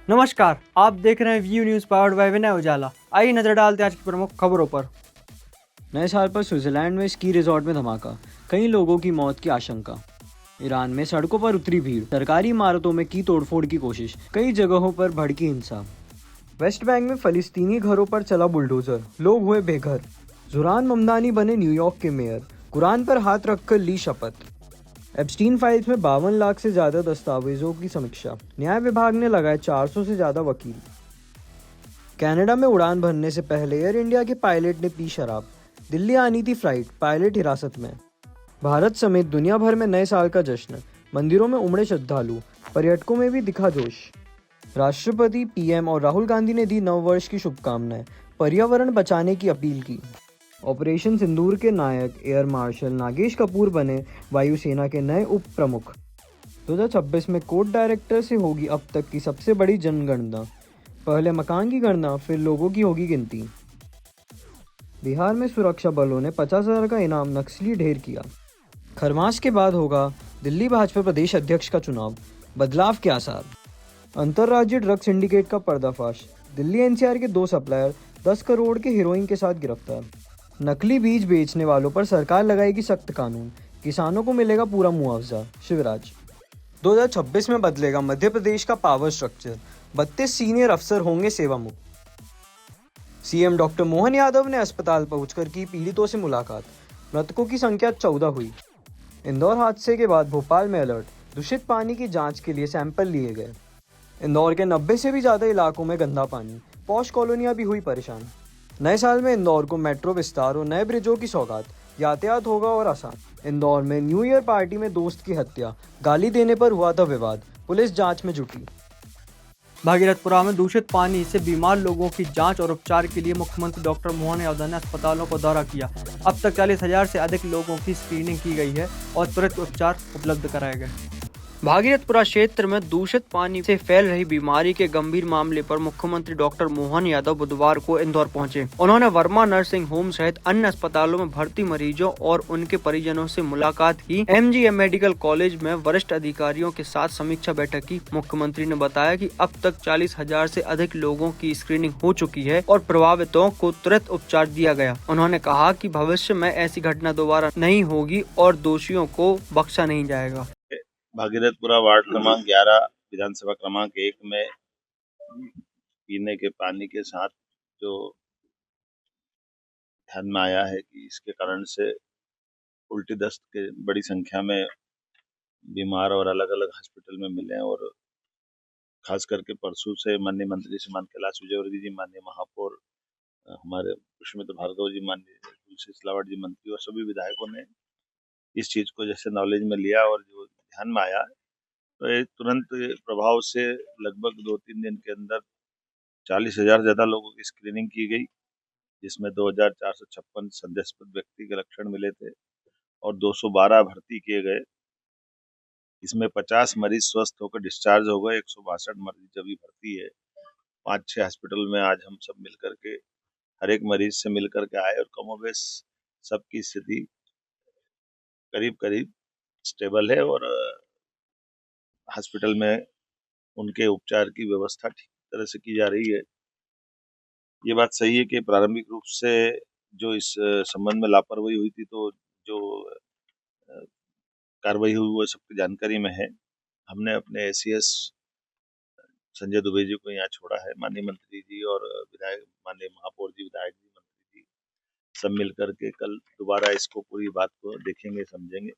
नमस्कार, आप देख रहे हैं व्यू न्यूज़ पावर्ड बाय विनय उजाला। आइए नजर डालते हैं आज की प्रमुख खबरों पर। नए साल पर स्विट्जरलैंड में स्की रिजॉर्ट में धमाका, कई लोगों की मौत की आशंका। ईरान में सड़कों पर उतरी भीड़, सरकारी इमारतों में की तोड़फोड़ की कोशिश, कई जगहों पर भड़की हिंसा। वेस्ट बैंक में फलस्तीनी घरों पर चला बुलडोजर, लोग हुए बेघर। जुरान ममदानी बने न्यूयॉर्क के मेयर, कुरान पर हाथ रखकर ली शपथ। एप्स्टीन फाइल्स में 52 लाख से ज्यादा दस्तावेजों की समीक्षा, न्याय विभाग ने लगाए 400 से ज्यादा वकील। कनाडा में उड़ान भरने से पहले एयर इंडिया के पायलट ने पी शराब, दिल्ली आनी थी फ्लाइट, पायलट हिरासत में। भारत समेत दुनिया भर में नए साल का जश्न, मंदिरों में उमड़े श्रद्धालु, पर्यटकों में भी दिखा जोश। राष्ट्रपति, पीएम और राहुल गांधी ने दी नववर्ष की शुभकामनाएं, पर्यावरण बचाने की अपील की। ऑपरेशन सिंदूर के नायक एयर मार्शल नागेश कपूर बने वायुसेना के नए उप प्रमुख। 2026 में कोर्ट डायरेक्टर से होगी अब तक की सबसे बड़ी जनगणना, पहले मकान की गणना फिर लोगों की होगी गिनती। बिहार में सुरक्षा बलों ने 50,000 का इनाम नक्सली ढेर किया। खरमास के बाद होगा दिल्ली भाजपा प्रदेश अध्यक्ष का चुनाव, बदलाव के आसार। अंतर्राज्यीय ड्रग सिंडिकेट का पर्दाफाश, दिल्ली एनसीआर के 2 सप्लायर 10 करोड़ के हीरोइन के साथ गिरफ्तार। नकली बीज बेचने वालों पर सरकार लगाएगी सख्त कानून, किसानों को मिलेगा पूरा मुआवजा, शिवराज। 2026 में बदलेगा मध्य प्रदेश का पावर स्ट्रक्चर, 32 सीनियर अफसर होंगे सेवा मुक्त। सीएम डॉक्टर मोहन यादव ने अस्पताल पहुंचकर की पीड़ितों से मुलाकात, मृतकों की संख्या 14 हुई। इंदौर हादसे के बाद भोपाल में अलर्ट, दूषित पानी की जांच के लिए सैंपल लिए गए। इंदौर के 90 से भी ज्यादा इलाकों में गंदा पानी, पॉश कॉलोनियां भी हुई परेशान। नए साल में इंदौर को मेट्रो विस्तार और नए ब्रिजों की सौगात, यातायात होगा और आसान। इंदौर में न्यू ईयर पार्टी में दोस्त की हत्या, गाली देने पर हुआ था विवाद, पुलिस जांच में जुटी। भागीरथपुरा में दूषित पानी से बीमार लोगों की जांच और उपचार के लिए मुख्यमंत्री डॉक्टर मोहन यादव ने अस्पतालों का दौरा किया। अब तक 40,000 से अधिक लोगों की स्क्रीनिंग की गई है और त्वरित उपचार उपलब्ध कराए गए। भागीरथपुरा क्षेत्र में दूषित पानी से फैल रही बीमारी के गंभीर मामले पर मुख्यमंत्री डॉक्टर मोहन यादव बुधवार को इंदौर पहुंचे। उन्होंने वर्मा नर्सिंग होम सहित अन्य अस्पतालों में भर्ती मरीजों और उनके परिजनों से मुलाकात की। एमजीएम मेडिकल कॉलेज में वरिष्ठ अधिकारियों के साथ समीक्षा बैठक की। मुख्यमंत्री ने बताया कि अब तक 40,000 से अधिक लोगों की स्क्रीनिंग हो चुकी है और प्रभावितों को तुरंत उपचार दिया गया। उन्होंने कहा कि भविष्य में ऐसी घटना दोबारा नहीं होगी और दोषियों को बख्शा नहीं जाएगा। भागीरथपुरा वार्ड क्रमांक 11 विधानसभा क्रमांक 1 में पीने के पानी के साथ जो ध्यान में आया है कि इसके कारण से उल्टी दस्त के बड़ी संख्या में बीमार और अलग अलग हॉस्पिटल में मिले हैं। और खास करके परसों से माननीय मंत्री श्रीमान कैलाश विजयवर्गीय जी, माननीय महापौर हमारे पुष्पमित्र भार्गव जी, माननीय तुलसी सिलावट जी मंत्री और सभी विधायकों ने इस चीज को जैसे नॉलेज में लिया और जो ध्यान में आया तो ये तुरंत प्रभाव से लगभग 2-3 दिन के अंदर 40,000 से ज्यादा लोगों की स्क्रीनिंग की गई, जिसमें 2,456 संदेहास्पद व्यक्ति के लक्षण मिले थे और 212 भर्ती किए गए। इसमें 50 मरीज स्वस्थ होकर डिस्चार्ज हो गए, 162 मरीज अभी भर्ती है। 5-6 हॉस्पिटल में आज हम सब मिलकर के हर एक मरीज से मिलकर के आए और कमोबेश सबकी स्थिति करीब करीब स्टेबल है और हॉस्पिटल में उनके उपचार की व्यवस्था ठीक तरह से की जा रही है। ये बात सही है कि प्रारंभिक रूप से जो इस संबंध में लापरवाही हुई थी तो जो कार्रवाई हुई वो सबकी जानकारी में है। हमने अपने एसीएस संजय दुबे जी को यहाँ छोड़ा है, माननीय मंत्री जी और विधायक, माननीय महापौर जी, विधायक जी, मंत्री जी सब मिलकर के कल दोबारा इसको पूरी बात को देखेंगे, समझेंगे।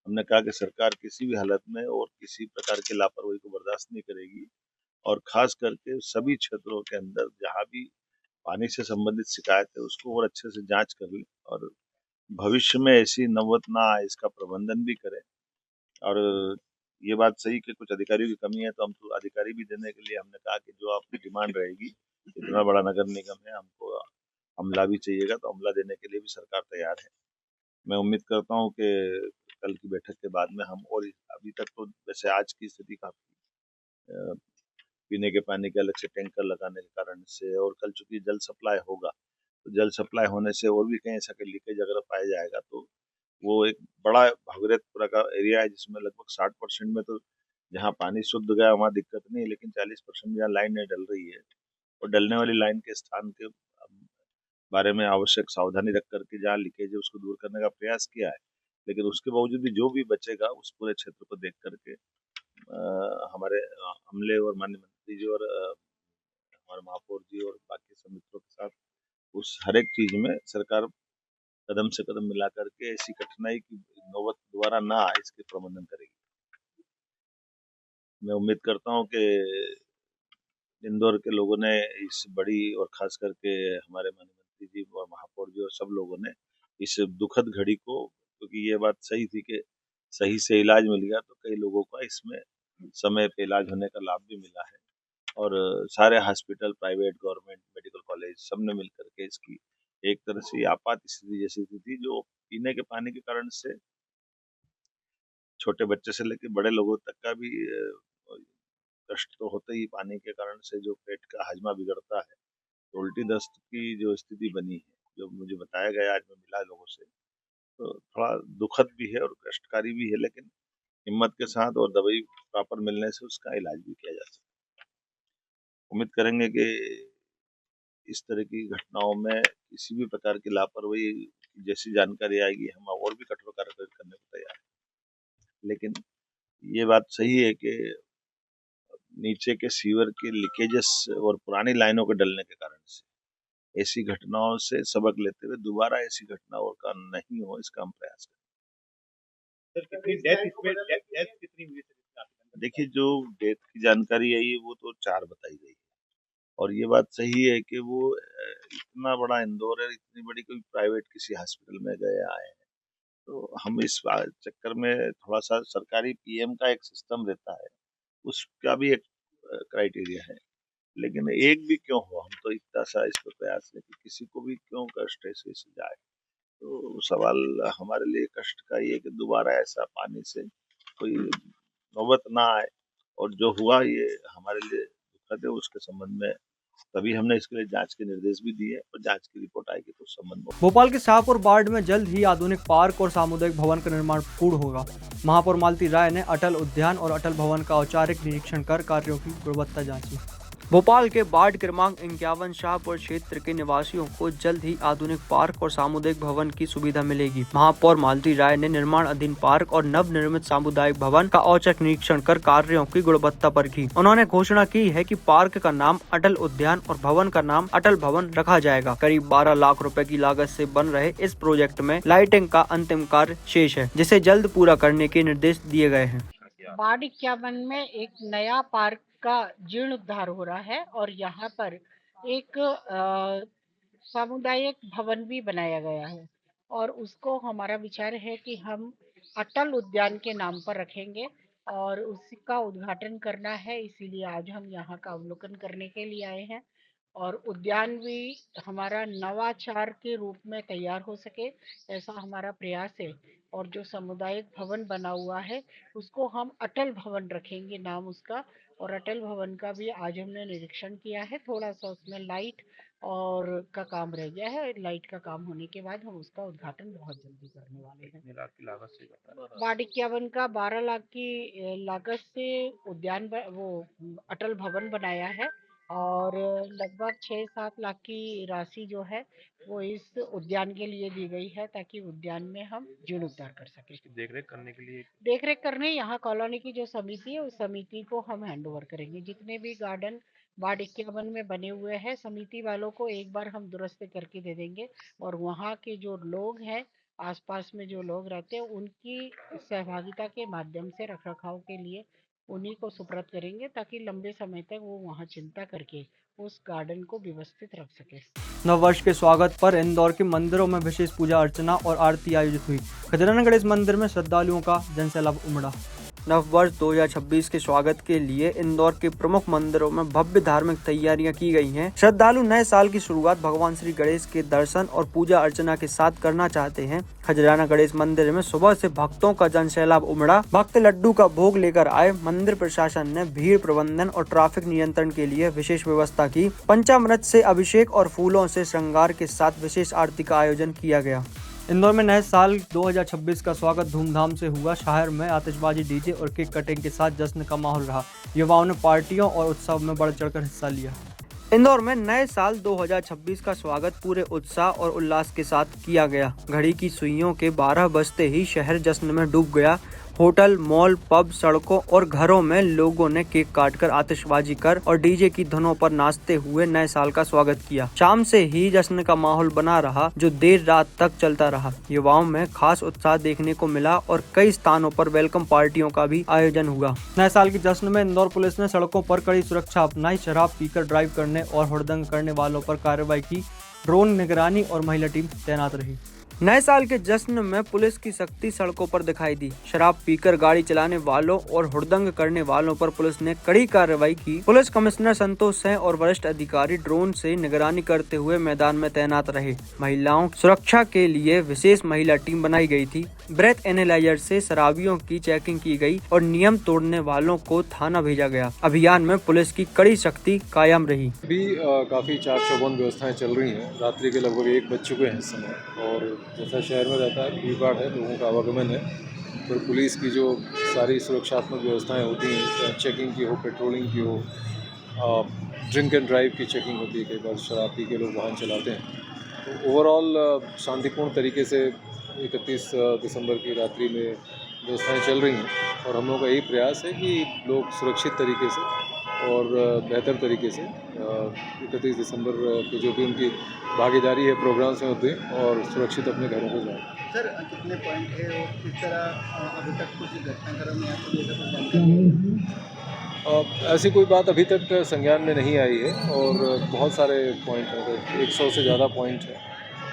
हमने कहा कि सरकार किसी भी हालत में और किसी प्रकार की लापरवाही को बर्दाश्त नहीं करेगी और खास करके सभी क्षेत्रों के अंदर जहाँ भी पानी से संबंधित शिकायत है उसको और अच्छे से जांच कर ले और भविष्य में ऐसी नौबत ना आए इसका प्रबंधन भी करें। और ये बात सही कि कुछ अधिकारियों की कमी है तो हम तो अधिकारी भी देने के लिए हमने कहा कि जो आपकी डिमांड रहेगी, इतना बड़ा नगर निगम है, हमको अमला भी चाहिएगा तो अमला देने के लिए भी सरकार तैयार है। मैं उम्मीद करता हूँ कि कल की बैठक के बाद में हम, और अभी तक तो वैसे आज की स्थिति काफी पीने के पानी के अलग से टैंकर लगाने के कारण से, और कल चूंकि जल सप्लाई होगा तो जल सप्लाई होने से और भी कहीं ऐसा कि लीकेज अगर पाया जाएगा तो वो एक बड़ा भागीरथपुरा का एरिया है जिसमें लगभग 60% में तो जहाँ पानी शुद्ध गया वहाँ दिक्कत नहीं, लेकिन 40% जहाँ लाइन नहीं डल रही है और डलने वाली लाइन के स्थान के बारे में आवश्यक सावधानी रख करके जहाँ लीकेज है उसको दूर करने का प्रयास किया है। लेकिन उसके बावजूद भी जो भी बचेगा उस पूरे क्षेत्र को देख करके हमारे अमले और माननीय मंत्री जी और हमारे महापौर जी और बाकी सब मित्रों के साथ उस हर एक चीज में सरकार कदम से कदम मिला करके ऐसी कठिनाई की नौबत दोबारा ना आए इसके प्रबंधन करेगी। मैं उम्मीद करता हूँ कि इंदौर के लोगों ने इस बड़ी और खास करके हमारे माननीय मंत्री जी और महापौर जी और सब लोगों ने इस दुखद घड़ी को, क्योंकि ये बात सही थी कि सही से इलाज मिल गया तो कई लोगों का इसमें समय पे इलाज होने का लाभ भी मिला है और सारे hospital, private, government medical college सब ने मिलकर के इसकी एक तरह से आपात स्थिति जैसी थी जो पीने के पानी के कारण से छोटे बच्चे से लेकर बड़े लोगों तक का भी कष्ट तो होता ही पानी के कारण से, जो पेट का हाजमा बिगड़ता है तो उल्टी दस्त की जो स्थिति बनी है, जो मुझे बताया गया आज मैं मिला लोगों से, तो थोड़ा दुखद भी है और कष्टकारी भी है, लेकिन हिम्मत के साथ और दवाई प्रॉपर मिलने से उसका इलाज भी किया जा सकता है। उम्मीद करेंगे कि इस तरह की घटनाओं में किसी भी प्रकार की लापरवाही जैसी जानकारी आएगी हम और भी कठोर कार्रवाई करने को तैयार हैं। लेकिन ये बात सही है कि नीचे के सीवर के लीकेजेस और पुरानी लाइनों के डलने के कारण से ऐसी घटनाओं से सबक लेते हुए दोबारा ऐसी घटनाओं का नहीं हो इसका हम प्रयास करें। देखिए, जो डेथ की जानकारी आई है वो तो 4 बताई गई है और ये बात सही है कि वो इतना बड़ा इंदौर है, इतनी बड़ी कोई प्राइवेट किसी हॉस्पिटल में गए आए हैं, तो हम इस चक्कर में थोड़ा सा सरकारी पीएम का एक सिस्टम रहता है उसका भी एक क्राइटेरिया है, लेकिन एक भी क्यों हो, हम तो इतना सा इस पर प्रयास है कि किसी को भी क्यों कष्ट ऐसे से जाए। तो सवाल हमारे लिए कष्ट का ये है कि दोबारा ऐसा पानी से कोई नौबत ना आए और जो हुआ ये हमारे लिए दुखद है। उसके संबंध में तभी हमने इसके लिए जांच के निर्देश भी दिए और जांच की रिपोर्ट आएगी तो उस संबंध में। भोपाल के शाहपुर वार्ड में जल्द ही आधुनिक पार्क और सामुदायिक भवन का निर्माण पूर्ण होगा। महापौर मालती राय ने अटल उद्यान और अटल भवन का औपचारिक निरीक्षण कर कार्यों की गुणवत्ता जांची। भोपाल के वार्ड क्रमांक 51 शाहपुर क्षेत्र के निवासियों को जल्द ही आधुनिक पार्क और सामुदायिक भवन की सुविधा मिलेगी। महापौर मालती राय ने निर्माणाधीन पार्क और नव निर्मित सामुदायिक भवन का औचक निरीक्षण कर कार्यों की गुणवत्ता परखी। उन्होंने घोषणा की है कि पार्क का नाम अटल उद्यान और भवन का नाम अटल भवन रखा जाएगा। करीब 12 लाख रुपए की लागत से बन रहे इस प्रोजेक्ट में लाइटिंग का अंतिम कार्य शेष है, जिसे जल्द पूरा करने के निर्देश दिए गए हैं। वार्ड 51 में एक नया पार्क का जीर्णोद्धार हो रहा है और यहाँ पर एक सामुदायिक भवन भी बनाया गया है और उसको हमारा विचार है कि हम अटल उद्यान के नाम पर रखेंगे और उसका उद्घाटन करना है, इसीलिए आज हम यहाँ का अवलोकन करने के लिए आए हैं और उद्यान भी हमारा नवाचार के रूप में तैयार हो सके ऐसा हमारा प्रयास है। और जो सामुदायिक भवन बना हुआ है उसको हम अटल भवन रखेंगे नाम उसका, और अटल भवन का भी आज हमने निरीक्षण किया है। थोड़ा सा उसमें लाइट और का काम रह गया है, लाइट का काम होने के बाद हम उसका उद्घाटन बहुत जल्दी करने वाले हैं। वार्ड 51 का 12 लाख की लागत से उद्यान वो अटल भवन बनाया है और लगभग 6-7 लाख की राशि जो है वो इस उद्यान के लिए दी गई है ताकि उद्यान में हम जीर्णोद्धार कर सकें। देखरेख करने यहाँ कॉलोनी की जो समिति है उस समिति को हम हैंड ओवर करेंगे। जितने भी गार्डन वार्ड 51 में बने हुए हैं समिति वालों को एक बार हम दुरुस्त करके दे देंगे और वहाँ के जो लोग हैं आसपास में जो लोग रहते हैं उनकी सहभागिता के माध्यम से रखरखाव के लिए उन्हीं को सुपुर्द करेंगे ताकि लंबे समय तक वो वहाँ चिंता करके उस गार्डन को व्यवस्थित रख सके। नववर्ष के स्वागत पर इंदौर के मंदिरों में विशेष पूजा अर्चना और आरती आयोजित हुई। खजराना गणेश मंदिर में श्रद्धालुओं का जनसैलाब उमड़ा। नववर्ष 2026 के स्वागत के लिए इंदौर के प्रमुख मंदिरों में भव्य धार्मिक तैयारियां की गई हैं। श्रद्धालु नए साल की शुरुआत भगवान श्री गणेश के दर्शन और पूजा अर्चना के साथ करना चाहते हैं। खजराना गणेश मंदिर में सुबह से भक्तों का जनसैलाब उमड़ा। भक्त लड्डू का भोग लेकर आए। मंदिर प्रशासन ने भीड़ प्रबंधन और ट्रैफिक नियंत्रण के लिए विशेष व्यवस्था की। पंचामृत से अभिषेक और फूलों से श्रृंगार के साथ विशेष आरती का आयोजन किया गया। इंदौर में नए साल 2026 का स्वागत धूमधाम से हुआ। शहर में आतिशबाजी, डीजे और केक कटिंग के साथ जश्न का माहौल रहा। युवाओं ने पार्टियों और उत्सव में बढ़ चढ़कर हिस्सा लिया। इंदौर में नए साल 2026 का स्वागत पूरे उत्साह और उल्लास के साथ किया गया। घड़ी की सुइयों के 12 बजते ही शहर जश्न में डूब गया। होटल, मॉल, पब, सड़कों और घरों में लोगों ने केक काटकर, आतिशबाजी कर और डीजे की धुनों पर नाचते हुए नए साल का स्वागत किया। शाम से ही जश्न का माहौल बना रहा, जो देर रात तक चलता रहा। युवाओं में खास उत्साह देखने को मिला और कई स्थानों पर वेलकम पार्टियों का भी आयोजन हुआ। नए साल के जश्न में इंदौर पुलिस ने सड़कों पर कड़ी सुरक्षा अपनाई। शराब पीकर ड्राइव करने और हुड़दंग करने वालों पर कार्रवाई की। ड्रोन निगरानी और महिला टीम तैनात रही। नए साल के जश्न में पुलिस की सख्ती सड़कों पर दिखाई दी। शराब पीकर गाड़ी चलाने वालों और हुड़दंग करने वालों पर पुलिस ने कड़ी कार्रवाई की। पुलिस कमिश्नर संतोष सिंह और वरिष्ठ अधिकारी ड्रोन से निगरानी करते हुए मैदान में तैनात रहे। महिलाओं सुरक्षा के लिए विशेष महिला टीम बनाई गई थी। ब्रेथ एनालाइजर से शराबियों की चेकिंग की गई और नियम तोड़ने वालों को थाना भेजा गया। अभियान में पुलिस की कड़ी सख्ती कायम रही। अभी काफ़ी चाक चौबंद व्यवस्थाएं चल रही हैं। रात्रि के लगभग 1 बज चुके हैं इस समय, और जैसा शहर में रहता है, भीड़ भाड़ है, लोगों का आवागमन है, पर पुलिस की जो सारी सुरक्षात्मक व्यवस्थाएं होती हैं, चाहे चेकिंग की हो, पेट्रोलिंग की हो, ड्रिंक एंड ड्राइव की चेकिंग होती है, कई बार शराब पी के लोग वाहन चलाते हैं, तो ओवरऑल शांतिपूर्ण तरीके से 31 दिसंबर की रात्रि में व्यवस्थाएं चल रही हैं। और हम लोगों का यही प्रयास है कि लोग सुरक्षित तरीके से और बेहतर तरीके से 31 दिसंबर की जो भी उनकी भागीदारी है प्रोग्राम्स में होते हैं, और सुरक्षित अपने घरों को जाएं। सर कितने पॉइंट है और किस तरह अभी तक कुछ घटनाक्रम या कुछ ऐसा कुछ जानकारी? ऐसी कोई बात अभी तक संज्ञान में नहीं आई है, और बहुत सारे पॉइंट हैं, 100 से ज़्यादा पॉइंट है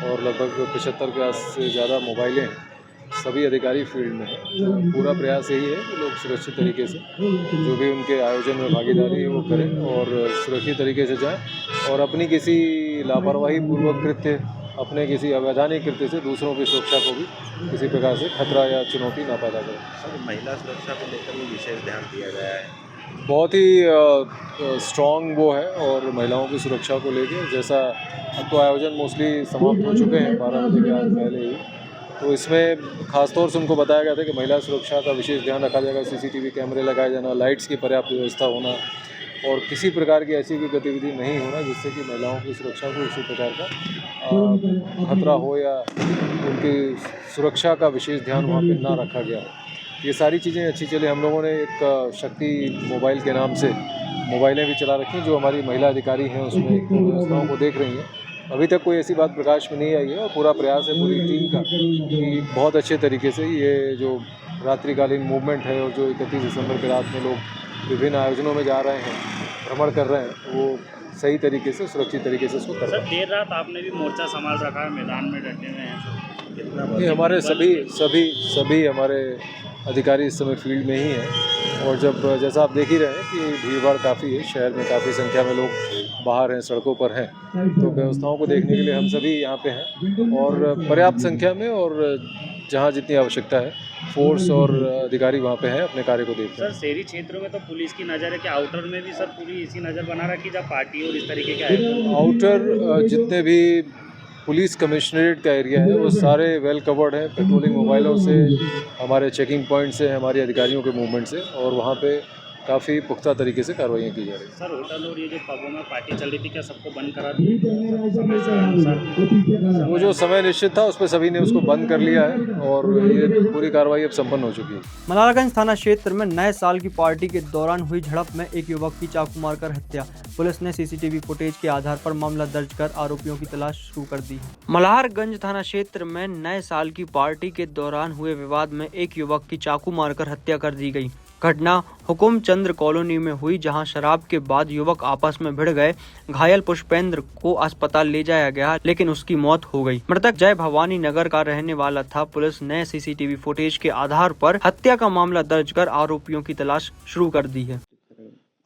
और लगभग 75 के से ज़्यादा मोबाइलें हैं। सभी अधिकारी फील्ड में हैं। पूरा प्रयास यही है कि लोग सुरक्षित तरीके से जो भी उनके आयोजन में भागीदारी है वो करें और सुरक्षित तरीके से जाएं, और अपनी किसी लापरवाही पूर्वक कृत्य, अपने किसी अवैधानिक कृत्य से दूसरों की सुरक्षा को भी किसी प्रकार से खतरा या चुनौती ना पैदा करें। सर, महिला सुरक्षा को लेकर भी विशेष ध्यान दिया गया है। बहुत ही स्ट्रॉन्ग वो है, और महिलाओं की सुरक्षा को लेकर, जैसा अब तो आयोजन मोस्टली समाप्त हो चुके हैं 12 बजे के आज पहले ही, तो इसमें खासतौर से उनको बताया गया था कि महिला सुरक्षा का विशेष ध्यान रखा जाएगा। CCTV कैमरे लगाए जाना, लाइट्स की पर्याप्त व्यवस्था होना, और किसी प्रकार की ऐसी कोई गतिविधि नहीं होना जिससे कि महिलाओं की सुरक्षा को किसी प्रकार का खतरा हो या उनकी सुरक्षा का विशेष ध्यान वहाँ पे ना रखा गया हो। ये सारी चीज़ें अच्छी चली। हम लोगों ने एक शक्ति मोबाइल के नाम से मोबाइलें भी चला रखी हैं, जो हमारी महिला अधिकारी हैं उसमें व्यवस्थाओं को देख रही हैं। अभी तक कोई ऐसी बात प्रकाश में नहीं आई है, और पूरा प्रयास है पूरी टीम का कि बहुत अच्छे तरीके से ये जो रात्रिकालीन मूवमेंट है, और जो 31 दिसंबर की रात में लोग विभिन्न आयोजनों में जा रहे हैं, भ्रमण कर रहे हैं, वो सही तरीके से, सुरक्षित तरीके से इसको कर रहे हैं। सर, देर रात आपने भी मोर्चा संभाल रखा है, मैदान में डटे हुए हैं, कितना ये हमारे सभी हमारे अधिकारी इस समय फील्ड में ही हैं, और जब जैसा आप देख ही रहे हैं कि भीड़ भाड़ काफ़ी है, शहर में काफ़ी संख्या में लोग बाहर हैं, सड़कों पर हैं, तो व्यवस्थाओं को देखने के लिए हम सभी यहाँ पे हैं, और पर्याप्त संख्या में, और जहाँ जितनी आवश्यकता है फोर्स और अधिकारी वहाँ पे हैं, अपने कार्य को देख रहे हैं। सर, शहरी क्षेत्रों में तो पुलिस की नज़र है कि आउटर में भी सर पूरी इसी नज़र बना रखी जब पार्टी और इस तरीके के आयोजन? आउटर जितने भी पुलिस कमिश्नरेट का एरिया है वो सारे वेल कवर्ड है, पेट्रोलिंग मोबाइलों से, हमारे चेकिंग पॉइंट से, हमारी अधिकारियों के मूवमेंट से, और वहाँ पे काफ़ी पुख्ता तरीके से कार्रवाइयाँ की जा रही हैं। सर, होटल और ये जो पबों में पार्टी चल रही थी, क्या सबको बंद करा दी समय से अनुसार? वो जो समय निश्चित था उस पर सभी ने उसको बंद कर लिया है, और ये पूरी कार्रवाई अब संपन्न हो चुकी है। मल्हारगंज थाना क्षेत्र में नए साल की पार्टी के दौरान हुई झड़प में एक युवक की चाकू मारकर हत्या। पुलिस ने CCTV फुटेज के आधार पर मामला दर्ज कर आरोपियों की तलाश शुरू कर दी है। मल्हारगंज थाना क्षेत्र में नए साल की पार्टी के दौरान हुए विवाद में एक युवक की चाकू मारकर हत्या कर दी गई। घटना हुकुमचंद कॉलोनी में हुई, जहां शराब के बाद युवक आपस में भिड़ गए। घायल पुष्पेंद्र को अस्पताल ले जाया गया, लेकिन उसकी मौत हो गई। मृतक जय भवानी नगर का रहने वाला था। पुलिस ने CCTV फुटेज के आधार पर हत्या का मामला दर्ज कर आरोपियों की तलाश शुरू कर दी है।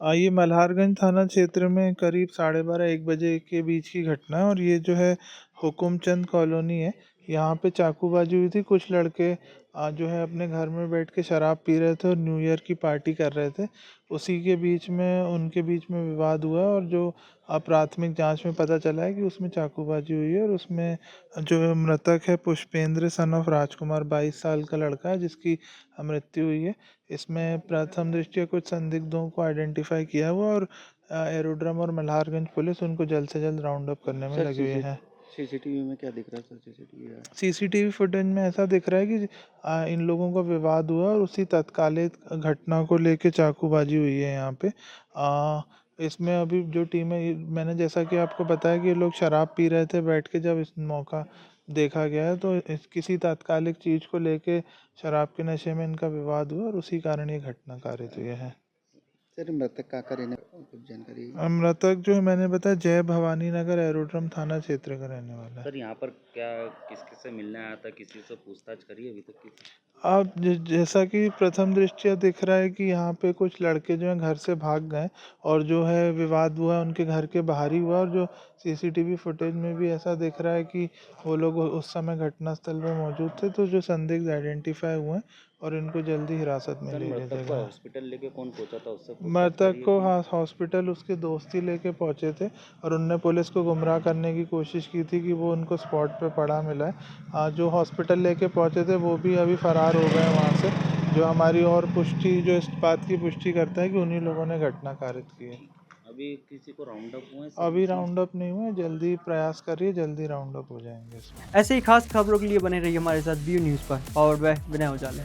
ये मल्हारगंज थाना क्षेत्र में करीब 12:30-1 बजे के बीच की घटना है, और ये जो है हुकुमचंद कॉलोनी है, यहाँ पे चाकूबाजी हुई थी। कुछ लड़के जो है अपने घर में बैठ के शराब पी रहे थे और न्यू ईयर की पार्टी कर रहे थे। उसी के बीच में उनके बीच में विवाद हुआ और जो प्राथमिक जांच में पता चला है कि उसमें चाकूबाजी हुई है और उसमें जो मृतक है पुष्पेंद्र सन ऑफ राजकुमार 22 साल का लड़का है जिसकी मृत्यु हुई है। इसमें प्रथम दृष्टया कुछ संदिग्धों को आइडेंटिफाई किया हुआ और एरोड्रम और मल्हारगंज पुलिस उनको जल्द से जल्द राउंड अप करने में लगे हुए हैं। सीसीटीवी में क्या दिख रहा है सर? सीसीटीवी सीसीटीवी फुटेज में ऐसा दिख रहा है कि इन लोगों का विवाद हुआ और उसी तत्कालिक घटना को लेके चाकूबाजी हुई है यहाँ पे। इसमें अभी जो टीम है मैंने जैसा कि आपको बताया कि ये लोग शराब पी रहे थे बैठ के, जब इस मौका देखा गया है तो किसी तात्कालिक चीज़ को लेके शराब के नशे में इनका विवाद हुआ और उसी कारण ये घटना कारित हुई है। सर मृतक का रहने कुछ जानकारी? मृतक जो है मैंने बताया जय भवानी नगर एरोड्रम थाना क्षेत्र का रहने वाला है। सर यहाँ पर क्या किस किस से मिलने आया था, किसी से पूछताछ करी अभी तक किसी? आप जैसा कि प्रथम दृष्टया दिख रहा है कि यहाँ पे कुछ लड़के जो हैं घर से भाग गए और जो है विवाद हुआ उनके घर के बाहर ही हुआ और जो सीसीटीवी फुटेज में भी ऐसा दिख रहा है कि वो लोग उस समय घटनास्थल पे मौजूद थे। तो जो संदिग्ध आइडेंटिफाई हुए हैं और इनको जल्दी हिरासत में सर ले लिया मृतक को जाएगा। हॉस्पिटल लेके कौन पहुंचा था, उससे पूछताछ मृतक करी को है? हॉस्पिटल उसके दोस्त ही लेके पहुंचे थे और उनने पुलिस को गुमराह करने की कोशिश की थी कि वो उनको स्पॉट पे पड़ा मिला है। जो हॉस्पिटल लेके पहुंचे थे वो भी अभी फरार हो गए वहां से। जो हमारी और पुष्टि जो इस बात की पुष्टि करता है कि उन्हीं लोगों ने घटना कारित की है। अभी किसी को राउंड अप हुए? अभी राउंड अप नहीं हुए, जल्दी प्रयास करिए, जल्दी राउंड अप हो जाएंगे इसमें। ऐसे ही खास खबरों के लिए बने रहिए हमारे साथ व्यू न्यूज़ पर। पावर्ड बाय विनय उजाले।